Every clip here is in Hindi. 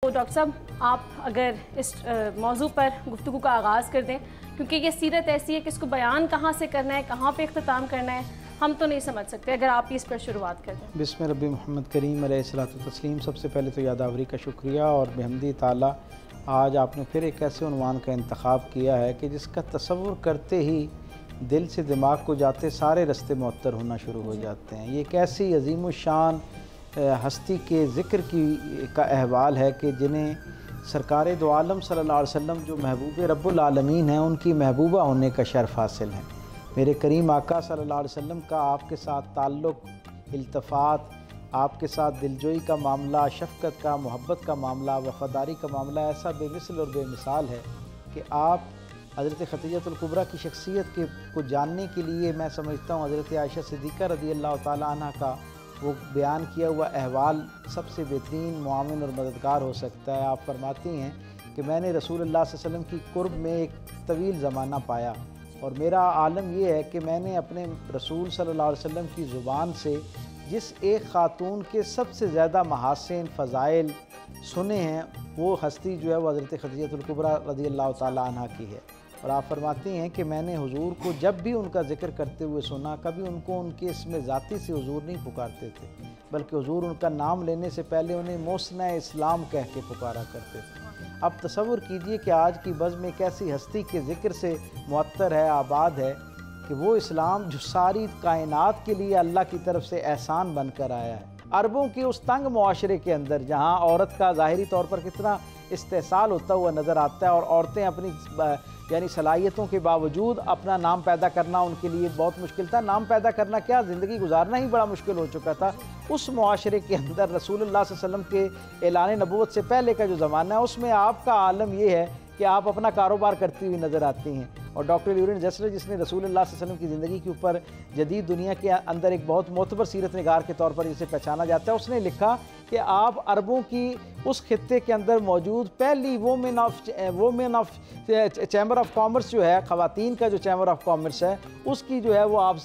तो डॉक्टर साहब, आप अगर इस मौजू पर गुफ्तगू का आगाज़ कर दें, क्योंकि ये सीरत ऐसी है कि इसको बयान कहाँ से करना है, कहाँ पे इख्तिताम करना है, हम तो नहीं समझ सकते। अगर आप इस पर शुरुआत कर दें। बिस्मिल्लाह रब्बी मोहम्मद करीम अलैहिस्सलातु तस्लीम। सबसे पहले तो यादावरी का शुक्रिया और बेहमदी ताला, आज आपने फिर एक ऐसे उन्वान का इंतखाब किया है कि जिसका तसव्वुर करते ही दिल से दिमाग को जाते सारे रास्ते मुअत्तर होना शुरू हो जाते हैं। ये एक ऐसी अजीम शान हस्ती के ज़िक्र का अहवाल है कि जिन्हें सरकार दो आलम सल्लल्लाहु अलैहि वसल्लम जो महबूब रब्बुल आलमीन हैं, उनकी महबूबा होने का शर्फ़ हासिल है। मेरे करीम आका सल्लल्लाहु अलैहि वसल्लम का आपके साथ ताल्लुक़, इल्तफ़ात, आपके साथ दिलजोई का मामला, शफ़क़त का, मोहब्बत का मामला, वफ़ादारी का मामला ऐसा बेमिसल और बेमिसाल है कि आप हज़रत खदीजतुल कुबरा की शख्सियत को जानने के लिए मैं समझता हूँ हज़रत आयशा सिद्दीक़ा रज़ियल्लाहु ताला अन्हा का वो बयान किया हुआ अहवाल सबसे बेहतरीन मुआविन और मददगार हो सकता है। आप फरमाती हैं कि मैंने रसूलुल्लाह सल्लल्लाहु अलैहि वसल्लम की कुर्ब में एक तवील ज़माना पाया और मेरा आलम ये है कि मैंने अपने रसूल सल्लल्लाहु अलैहि वसल्लम की ज़ुबान से जिस एक ख़ातून के सबसे ज़्यादा महासिन फ़ज़ाइल सुने हैं, वो हस्ती जो है वो हज़रत खदीजतुल कुबरा रज़ियल्लाहु ताला अन्हा की है। और आप फरमाती हैं कि मैंने हुजूर को जब भी उनका ज़िक्र करते हुए सुना, कभी उनको उनके इसमें ज़ाती से हुजूर नहीं पुकारते थे, बल्कि हुजूर उनका नाम लेने से पहले उन्हें मोहसिना इस्लाम कह के पुकारा करते थे। अब तसव्वुर कीजिए कि आज की बज़्म में एक ऐसी हस्ती के ज़िक्र से मुअत्तर है, आबाद है कि वो इस्लाम जो सारी कायनात के लिए अल्लाह की तरफ से एहसान बनकर आया है। अरबों के उस तंग मुआशरे के अंदर जहाँ औरत का ज़ाहिरी तौर पर कितना इस्तेहसाल होता हुआ नज़र आता है और औरतें अपनी यानी सलाहियतों के बावजूद अपना नाम पैदा करना उनके लिए बहुत मुश्किल था। नाम पैदा करना क्या, ज़िंदगी गुजारना ही बड़ा मुश्किल हो चुका था। उस मुआशरे के अंदर रसूलुल्लाह सल्लल्लाहु अलैहि वसल्लम के ऐलान नबूवत से पहले का जो ज़माना है, उसमें आपका आलम ये है कि आप अपना कारोबार करती हुई नज़र आती हैं। और डॉक्टर ल्यूरेन जसर, जिसने रसूलुल्लाह सल्लल्लाहु अलैहि वसल्लम की ज़िंदगी के ऊपर जदीद दुनिया के अंदर एक बहुत मोतबर सीरत निगार के तौर पर जिसे पहचाना जाता है, उसने लिखा कि आप अरबों की उस खित्ते के अंदर मौजूद पहली women of chamber of commerce जो है, ख़वातीन का जो चैम्बर ऑफ कॉमर्स है, उसकी जो है वो आप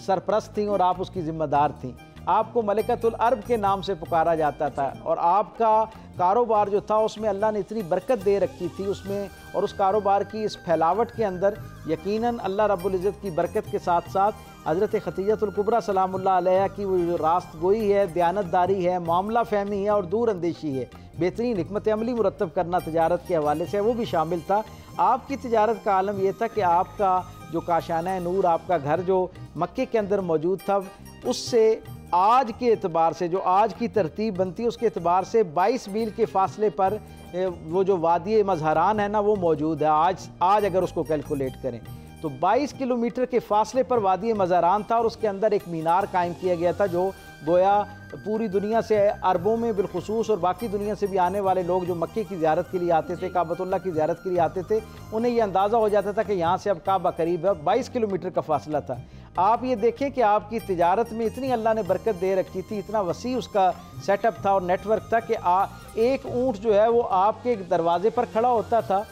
सरपरस्त थीं और आप उसकी ज़िम्मेदार थीं। आपको मलिकतुल अरब के नाम से पुकारा जाता था और आपका कारोबार जो था उसमें अल्लाह ने इतनी बरकत दे रखी थी उसमें, और उस कारोबार की इस फैलावट के अंदर यकीनन अल्लाह रब्बुल इज़्ज़त की बरकत के साथ साथ हज़रत खदीजतुल कुबरा सलामुल्लाह अलैहा की वो जो रास्त गोई है, दयानतदारी है, मामला फ़हमी है और दूर अंदेशी है, बेहतरीन हिकमत अमली मुरतब करना तजारत के हवाले से, वो भी शामिल था। आपकी तजारत का आलम यह था कि आपका जो काशाना नूर, आपका घर जो मक्के के अंदर मौजूद था, उससे आज के एतबार से जो आज की तरतीब बनती है उसके एतबार से 22 मील के फासले पर वो जो वादी मज़हरान है ना, वो मौजूद है। आज अगर उसको कैलकुलेट करें तो 22 किलोमीटर के फासले पर वादी मज़हरान था और उसके अंदर एक मीनार कायम किया गया था जो गोया पूरी दुनिया से, अरबों में बिलखुसूस और बाकी दुनिया से भी आने वाले लोग जो मक्के की ज़ियारत के लिए आते थे, काबतुल्लाह की ज़ियारत के लिए आते थे, उन्हें यह अंदाज़ा हो जाता था कि यहाँ से अब काबा करीब है। 22 किलोमीटर का फासला था। आप ये देखें कि आपकी तिजारत में इतनी अल्लाह ने बरकत दे रखी थी, इतना वसी उसका सेटअप था और नेटवर्क था कि एक ऊँट जो है वो आपके दरवाजे पर खड़ा होता था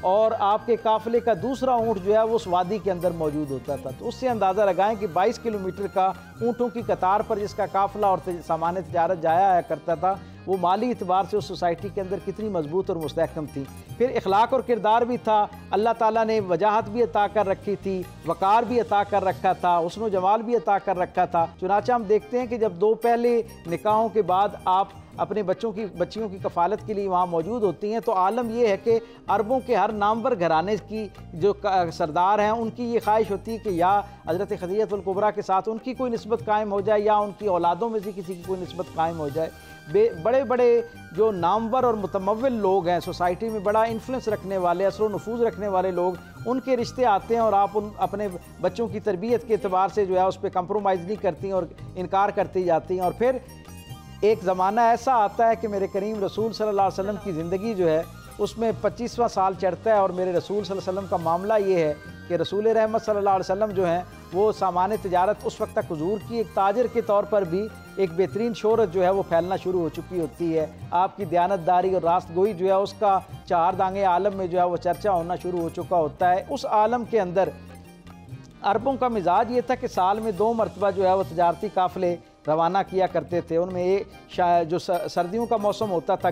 और आपके काफ़िले का दूसरा ऊँट जो है वो उस वादी के अंदर मौजूद होता था। तो उससे अंदाज़ा लगाएं कि 22 किलोमीटर का ऊँटों की कतार पर जिसका काफ़िला और सामान तिजारत जाया आया करता था, वो माली इतबार से उस सोसाइटी के अंदर कितनी मजबूत और मुस्तहकम थी। फिर इखलाक और किरदार भी था, अल्लाह ताला ने वजाहत भी अता कर रखी थी, वक़ार भी अता कर रखा था, हुस्न जमाल भी अता कर रखा था। चुनांचे हम देखते हैं कि जब दो पहले निकाहों के बाद आप अपने बच्चियों की कफ़ालत के लिए वहाँ मौजूद होती हैं, तो आलम यह है कि अरबों के हर नामवर घराने की जो सरदार हैं, उनकी ये ख्वाहिश होती है कि या हज़रत खदीजतुल कुबरा के साथ उनकी कोई निस्बत कायम हो जाए या उनकी औलादों में से किसी की कोई निस्बत कायम हो जाए। बड़े बड़े जो नामवर और मुतमव्विल लोग हैं, सोसाइटी में बड़ा इन्फ्लुएंस रखने वाले, असर नफूज़ रखने वाले लोग, उनके रिश्ते आते हैं और आप अपने बच्चों की तरबियत के अतबार से जो है उस पर कंप्रोमाइज़ नहीं करती और इनकार करती जाती हैं। और फिर एक ज़माना ऐसा आता है कि मेरे करीम रसूल सल्लल्लाहु अलैहि वसल्लम की ज़िंदगी जो है उसमें 25वां साल चढ़ता है और मेरे रसूल सल्लल्लाहु अलैहि वसल्लम का मामला ये है कि रसूल रहमत सल्लल्लाहु अलैहि वसल्लम जो हैं वो सामान तिजारत उस वक्त तक हुजूर की एक ताजर के तौर पर भी एक बेहतरीन शोहरत जो है वो फैलना शुरू हो चुकी होती है। आपकी दयानतदारी और रास्त गोई जो है उसका चार दांगे आलम में जो है वो चर्चा होना शुरू हो चुका होता है। उस आलम के अंदर अरबों का मिजाज ये था कि साल में 2 मरतबा जो है वो तजारती काफ़िले रवाना किया करते थे। उनमें एक जो सर्दियों का मौसम होता था,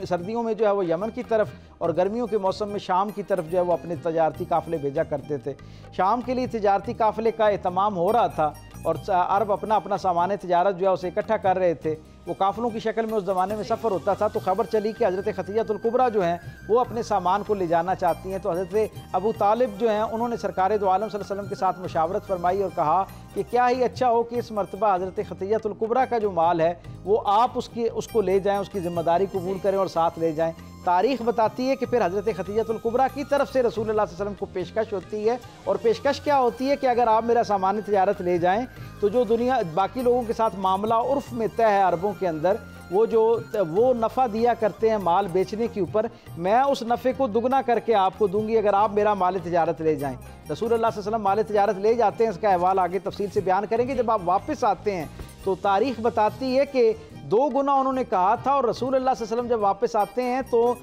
सर्दियों में जो है वो यमन की तरफ और गर्मियों के मौसम में शाम की तरफ जो है वो अपने तजारती काफ़िले भेजा करते थे। शाम के लिए तजारती काफ़िले का एहतमाम हो रहा था और अरब अपना अपना सामान तजारत जो है उसे इकट्ठा कर रहे थे। वो काफ़िलों की शक्ल में उस ज़माने में सफ़र होता था। तो ख़बर चली कि हज़रत खतीजतुल कुबरा जो हैं वो अपने सामान को ले जाना चाहती हैं। तो हज़रत अबू तालिब जो हैं उन्होंने सरकार दो आलम सल्लल्लाहु अलैहि वसल्लम के साथ मुशावरत फरमाई और कहा कि क्या ही अच्छा हो कि इस मरतबा हज़रत खतीजतुल कुबरा का जो माल है वो आप उसको ले जाएँ, उसकी ज़िम्मेदारी कबूल करें और साथ ले जाएँ। तारीख़ बताती है कि फिर हज़रत खतीजतुल कुबरा की तरफ से रसूलुल्लाह सल्लल्लाहु अलैहि वसल्लम को पेशकश होती है। और पेशकश क्या होती है कि अगर आप मेरा सामान तजारत ले जाएँ तो जो दुनिया बाकी लोगों के साथ मामला उर्फ़ में तय है अरबों के अंदर, वो नफ़ा दिया करते हैं माल बेचने के ऊपर, मैं उस नफ़े को दुगना करके आपको दूंगी अगर आप मेरा माल तजारत ले जाएँ। रसूलुल्लाह सल्लल्लाहु अलैहि वसल्लम माल तजारत ले जाते हैं, इसका अहवाल आगे तफसील से बयान करेंगे। जब आप वापस आते हैं तो तारीख़ बताती है कि 2 गुना उन्होंने कहा था और रसूलुल्लाह सल्लल्लाहु अलैहि वसल्लम जब वापस आते हैं तो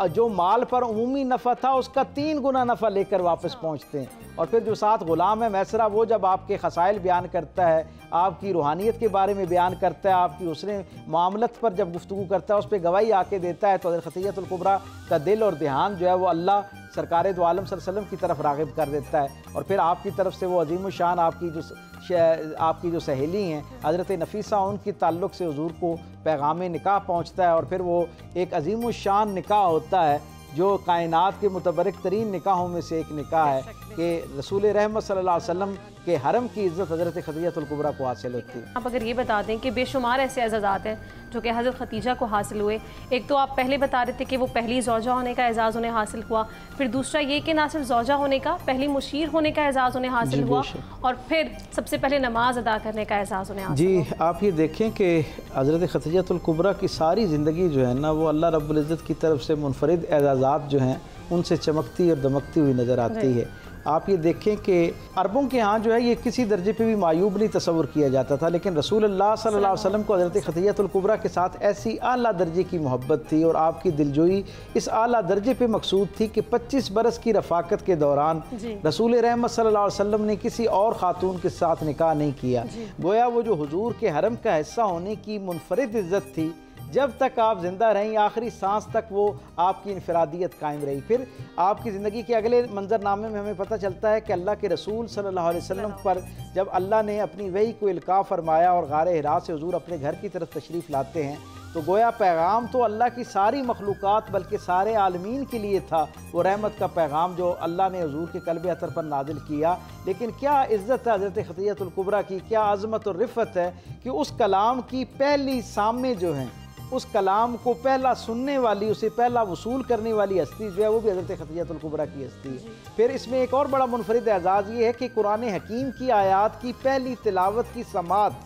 जो माल पर उमूमी नफ़ा था उसका 3 गुना नफ़ा लेकर वापस पहुँचते हैं। और फिर जो साथ ग़ुलाम है मैसरा, वो जब आपके ख़साइल बयान करता है, आपकी रूहानियत के बारे में बयान करता है, आपकी उसने मामलत पर जब गुफ्तगू करता है उस पर गवाही आके देता है, तो हज़रत खतीजतुल कुबरा का दिल और ध्यान जो है वो अल्लाह सरकार दो आलम सल्लल्लाहु अलैहि वसल्लम की तरफ राग़िब कर देता है। और फिर आपकी तरफ से वो अज़ीम शान आपकी जो सहेली हैं हज़रत नफीसा, उनकी ताल्लुक़ से हुज़ूर को पैगाम निकाह पहुँचता है। और फिर वो एक अज़ीम शान निकाह होता है जो कायनात के मुतबरक तरीन निकाहों में से एक निकाह है कि रसूल रहमत सल्लल्लाहु अलैहि वसल्लम के हरम की इज़्ज़त हज़रत खतीजतुल कुबरा को हासिल होती है। आप अगर ये बता दें कि बेशुमार ऐसे एजाज़ात हैं जो कि हज़रत खतीजा को हासिल हुए। एक तो आप पहले बता रहे थे कि वो पहली ज़ौजा होने का एजाज़ उन्हें हासिल हुआ, फिर दूसरा ये कि ना सिर्फ ज़ौजा होने का, पहली मुशीर होने का एजाज़ उन्हें हासिल हुआ, और फिर सबसे पहले नमाज अदा करने का एजाज़ उन्हें हासिल हुआ। जी, आप ये देखें कि हज़रत खतीजतुल कुबरा की सारी ज़िंदगी जो है ना वो अल्लाह रब्बुल इज़्ज़त की तरफ से मुनफरिद एजाज़ात जो हैं उनसे चमकती और दमकती हुई नज़र आती है। आप ये देखें कि अरबों के यहाँ जो है ये किसी दर्जे पे भी मायूब नहीं तस्वुर किया जाता था, लेकिन रसूलुल्लाह सल्लल्लाहु अलैहि वसल्लम को हज़रत खतीजतुल कुबरा के साथ ऐसी आला दर्जे की मोहब्बत थी और आपकी दिलजोई इस आला दर्जे पे मकसूद थी कि 25 बरस की रफ़ाकत के दौरान रसूल रहमत सल्लल्लाहु अलैहि वसल्लम ने किसी और ख़ातून के साथ निकाह नहीं किया। गोया वो जो हुजूर के हरम का हिस्सा होने की मुनफरिद इज़्ज़त थी, जब तक आप ज़िंदा रहीं आखिरी सांस तक वो आपकी इनफरादियत कायम रही। फिर आपकी ज़िंदगी के अगले मंजरनामे में हमें पता चलता है कि अल्लाह के रसूल सल्लल्लाहु अलैहि वसल्लम पर जब अल्लाह ने अपनी वही को इल्का फरमाया और गारे हिरा से हुजूर अपने घर की तरफ तशरीफ़ लाते हैं, तो गोया पैगाम तो अल्लाह की सारी मखलूक़ात बल्कि सारे आलमीन के लिए था, वो रहमत का पैगाम जो अल्लाह ने हुजूर के कल्ब अतर पर नाजिल किया। लेकिन क्या इज़्ज़त है हज़रत खतीजतुल कुबरा की, क्या अज़मत और रिफ़त है कि उस कलाम की पहली सामने जो हैं, उस कलाम को पहला सुनने वाली, उसे पहला वसूल करने वाली हस्ती जो है वो भी हज़रत खतीजतुल कुबरा की हस्ती है। फिर इसमें एक और बड़ा मुनफरिद एजाज़ ये है कि कुरान हकीम की आयात की पहली तिलावत की समात,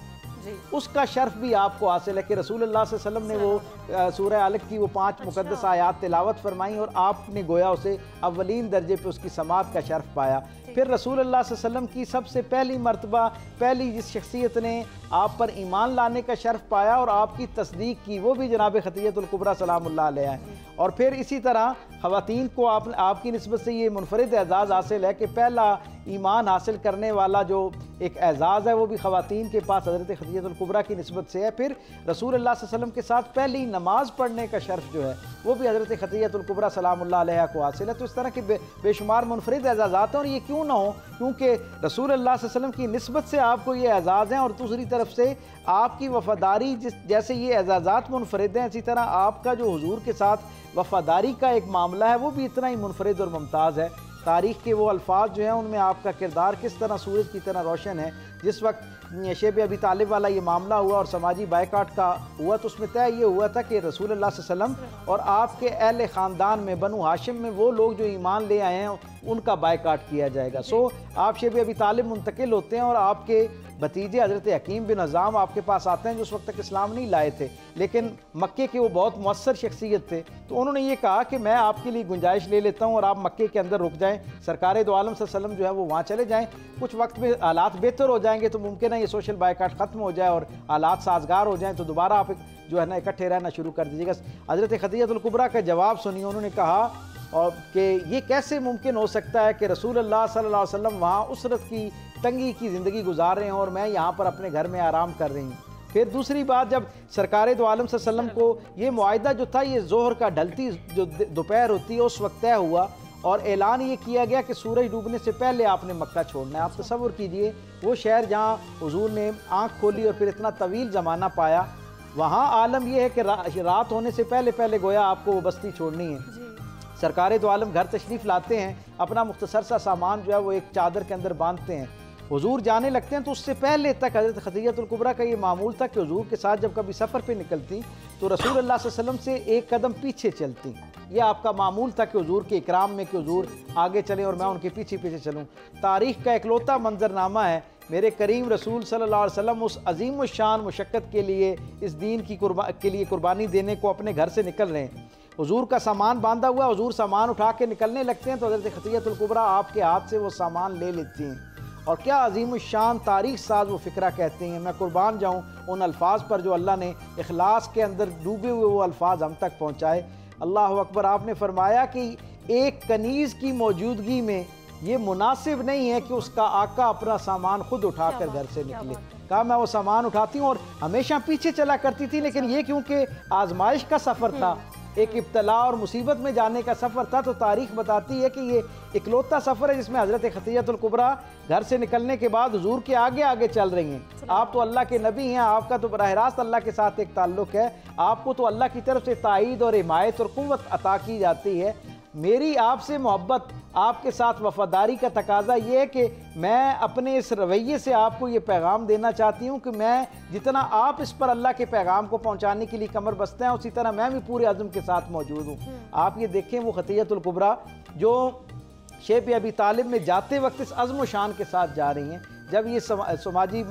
उसका शर्फ भी आपको हासिल है कि रसूलुल्लाह सल्लल्लाहु अलैहि वसल्लम ने वो सूरह अलक की वो 5 मुकद्दस आयात तिलावत फरमाई और आपने गोया उसे अव्वलीन दर्जे पे उसकी समात का शर्फ पाया। फिर रसूलुल्लाह सल्लल्लाहु अलैहि वसल्लम की सबसे पहली मरतबा पहली जिस शख्सियत ने आप पर ईमान लाने का शर्फ पाया और आपकी तस्दीक की, वो भी जनाब खतीजतुल कुबरा सलामुल्लाह अलैहा है। और फिर इसी तरह ख़वातीन को आपकी निस्बत से ये मुनफरिद एजाज़ हासिल है कि पहला ईमान हासिल करने वाला जो एक एजाज़ है वो भी ख़वातीन के पास हज़रत खतीजतुल कुबरा की निस्बत से है। फिर रसूलुल्लाह सल्लल्लाहु अलैहि वसल्लम के साथ पहली नमाज पढ़ने का शर्फ जो है वो भी हज़रत खतीजतुल कुबरा सलामुल्लाह अलैहा को हासिल है। तो इस तरह के बेशुमार मुनफरिद एजाज़ात हैं और ये क्यों ना हो, क्योंकि रसूलुल्लाह सल्लल्लाहु अलैहि वसल्लम की निस्बत से आपको ये एजाज़ हैं और दूसरी तरफ से आपकी वफ़ादारी जैसे ये एजाज़ात मुनफरिद हैं, इसी तरह आपका जो हुजूर के साथ वफ़ादारी का एक मामला है वो भी इतना ही मुनफरिद और मुमताज़ है। तारीख़ के वो अल्फाज जो हैं उनमें आपका किरदार किस तरह सूरज की तरह रोशन है। जिस वक्त शेब अबी तालिब वाला ये मामला हुआ और समाजी बायकाट का हुआ तो उसमें तय ये हुआ था कि रसूलुल्लाह सल्लल्लाहु अलैहि वसल्लम और आपके अहले ख़ानदान में बनु हाशिम में वो लोग जो ईमान ले आए हैं उनका बायकाट किया जाएगा। सो आप शेब अबी तालिब मुंतकिल होते हैं और आपके भतीजे हज़रत हकीम बिन हज़ाम आपके पास आते हैं जो उस वक्त तक इस्लाम नहीं लाए थे, लेकिन मक्के के वो बहुत मुअस्सर शख्सियत थे। तो उन्होंने ये कहा कि मैं आपके लिए गुंजाइश ले लेता हूँ और आप मक्के के अंदर रुक जाएँ, सरकार दो आलम सल्लल्लाहु अलैहि वसल्लम जो है वो वहाँ चले जाएँ, कुछ वक्त में हालात बेहतर हो जाएंगे तो मुमकिन है ये सोशल बायकाट ख़त्म हो जाए और हालात साजगार हो जाएँ तो दोबारा आप जो है ना इकट्ठे रहना शुरू कर दीजिएगा। हज़रत खतीजतुल कुबरा का जवाब सुनिए, उन्होंने कहा और कि ये कैसे मुमकिन हो सकता है कि रसूलुल्लाह सल्लल्लाहु अलैहि वसल्लम वहाँ उसरत की तंगी की ज़िंदगी गुजार रहे हैं और मैं यहाँ पर अपने घर में आराम कर रही हूँ। फिर दूसरी बात, जब सरकार दो आलम सल्लल्लाहु अलैहि वसल्लम को ये मुआहिदा जो था, ये ज़ोहर का ढलती जो दोपहर होती है उस वक्त तय हुआ और ऐलान ये किया गया कि सूरज डूबने से पहले आपने मक्का छोड़ना है। आप तसव्वुर कीजिए वो शहर जहाँ हुजूर ने आँख खोली और फिर इतना तवील ज़माना पाया, वहाँ आलम यह है कि रात होने से पहले पहले गोया आपको वो बस्ती छोड़नी है। सरकार दो आलम घर तशरीफ़ लाते हैं, अपना मुख्तसर सा सामान जो है वो एक चादर के अंदर बांधते हैं, हुजूर जाने लगते हैं। तो उससे पहले तक हज़रत खदीजतुल कुबरा का ये मामूल था कि हुजूर के साथ जब कभी सफ़र पे निकलती तो रसूल अल्लाह सल्लल्लाहु अलैहि वसल्लम से एक कदम पीछे चलती। ये आपका मामूल था कि हुजूर के इकराम में कि हुजूर आगे चलें और मैं उनके पीछे पीछे चलूँ। तारीख़ का इकलौता मंजरनामा है, मेरे करीम रसूल सल्लल्लाहु अलैहि वसल्लम उस अजीम शान मुशक्क़त के लिए, इस दीन की के लिए कुर्बानी देने को अपने घर से निकल रहे हैं। हुजूर का सामान बांधा हुआ, हुजूर सामान उठा के निकलने लगते हैं तो हज़रत खदीजतुल कुबरा आपके हाथ से वो सामान ले लेती हैं। और क्या अजीम शान तारीख़ साज वो फ़िक्रा कहते हैं। मैं कुर्बान जाऊँ उन अल्फाज पर जो अल्लाह ने इखलास के अंदर डूबे हुए वो अल्फाज हम तक पहुँचाए। अल्लाह अकबर। आपने फरमाया कि एक कनीज़ की मौजूदगी में ये मुनासिब नहीं है कि उसका आका अपना सामान खुद उठाकर घर से निकले। कहा मैं वो सामान उठाती हूँ और हमेशा पीछे चला करती थी, लेकिन ये क्योंकि आजमाइश का सफ़र था, एक इब्तला और मुसीबत में जाने का सफ़र था, तो तारीख़ बताती है कि ये इकलौता सफ़र है जिसमें हज़रत खदीजतुल कुबरा घर से निकलने के बाद हुजूर के आगे आगे चल रही हैं। आप तो अल्लाह के नबी हैं, आपका तो बराह रास्त अल्लाह के साथ एक ताल्लुक़ है, आपको तो अल्लाह की तरफ से ताईद और हिमायत और क़ुव्वत अता की जाती है। मेरी आपसे मोहब्बत, आपके साथ वफ़ादारी का तकाज़ा ये है कि मैं अपने इस रवैये से आपको ये पैगाम देना चाहती हूँ कि मैं जितना आप इस पर अल्लाह के पैगाम को पहुँचाने के लिए कमर बस्ते हैं, उसी तरह मैं भी पूरे अज़्म के साथ मौजूद हूँ। आप ये देखें वो खदीजतुल कुबरा जो शेब अबी तालिब में जाते वक्त इस अज़्म शान के साथ जा रही हैं। जब ये समाजी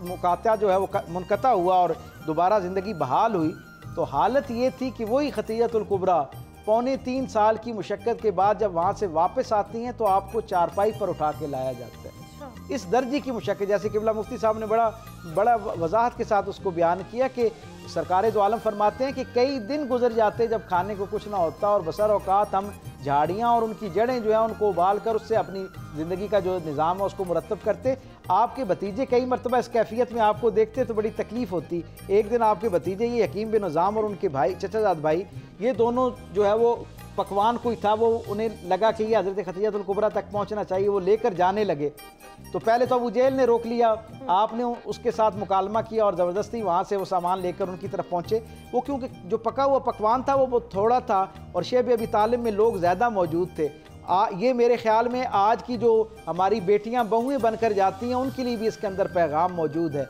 मुकाता जो है वो मुनक़ता हुआ और दोबारा ज़िंदगी बहाल हुई, तो हालत ये थी कि वही खदीजतुल कुबरा 3.25 साल की मुशक्क़त के बाद जब वहाँ से वापस आती हैं तो आपको चारपाई पर उठा के लाया जाता है। इस दर्जे की मुशक्क़त, जैसे क़िबला मुफ्ती साहब ने बड़ा वजाहत के साथ उसको बयान किया कि सरकार दो आलम फरमाते हैं कि कई दिन गुजर जाते जब खाने को कुछ ना होता और बसर औकात हम झाड़ियाँ और उनकी जड़ें जो है उनको उबाल कर उससे अपनी ज़िंदगी का जो निज़ाम है उसको मुरतब करते। आपके भतीजे कई मरतबा इस कैफियत में आपको देखते तो बड़ी तकलीफ़ होती। एक दिन आपके भतीजे ये हकीम बिन निज़ाम और उनके भाई चचाजाद भाई, ये दोनों जो है वो पकवान कोई था, वो उन्हें लगा कि ये हज़रत खदीजतुल कुबरा तक पहुंचना चाहिए, वो लेकर जाने लगे। तो पहले तो अबू जहल ने रोक लिया, आपने उसके साथ मुकालमा किया और ज़बरदस्ती वहाँ से वो सामान लेकर उनकी तरफ पहुँचे। वो क्योंकि जो पका हुआ पकवान था वो बहुत थोड़ा था और शेब अबी तालिब में लोग ज़्यादा मौजूद थे। ये मेरे ख्याल में आज की जो हमारी बेटियाँ बहुएँ बनकर जाती हैं उनके लिए भी इसके अंदर पैगाम मौजूद है।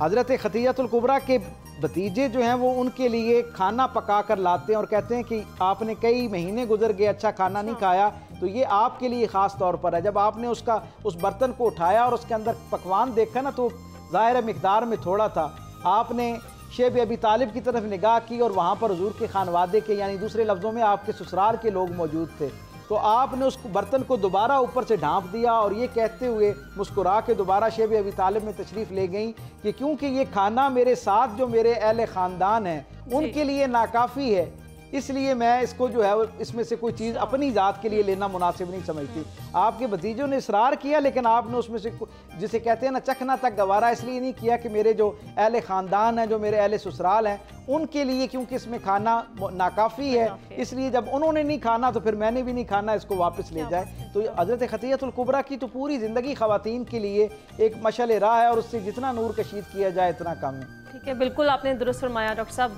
हज़रत खदीजतुल कुबरा के भतीजे जो हैं वो उनके लिए खाना पका कर लाते हैं और कहते हैं कि आपने कई महीने गुजर गए अच्छा खाना नहीं खाया, तो ये आपके लिए ख़ास तौर पर है। जब आपने उस बर्तन को उठाया और उसके अंदर पकवान देखा ना, तो ज़ाहिर मिक़दार में थोड़ा था। आपने शेब अबी तालिब की तरफ निगाह की और वहाँ पर हुजूर के खानवादे के, यानी दूसरे लफ्ज़ों में आपके ससुराल के लोग मौजूद थे, तो आपने उस बर्तन को दोबारा ऊपर से ढाँप दिया और ये कहते हुए मुस्कुरा के दोबारा शेब अबी तालिब में तशरीफ़ ले गई कि क्योंकि ये खाना मेरे साथ जो मेरे अहले ख़ानदान हैं उनके लिए नाकाफ़ी है, इसलिए मैं इसको जो है इसमें से कोई चीज़ अपनी ज़ात के लिए लेना मुनासिब नहीं समझती। आपके भतीजों ने इसरार किया, लेकिन आपने उसमें से जिसे कहते हैं ना चखना तक गवारा इसलिए नहीं किया कि मेरे जो अहले ख़ानदान हैं, जो मेरे अहले ससुराल हैं, उनके लिए क्योंकि इसमें खाना नाकाफ़ी है, इसलिए जब उन्होंने नहीं खाना तो फिर मैंने भी नहीं खाना, इसको वापस ले जाए। तो हज़रत खदीजतुल कुबरा की तो पूरी ज़िंदगी ख़वातीन के लिए एक मशअल राह है और उससे जितना नूर कशीद किया जाए इतना कम है। ठीक है, बिल्कुल आपने दुरुस्त फरमाया डॉक्टर साहब।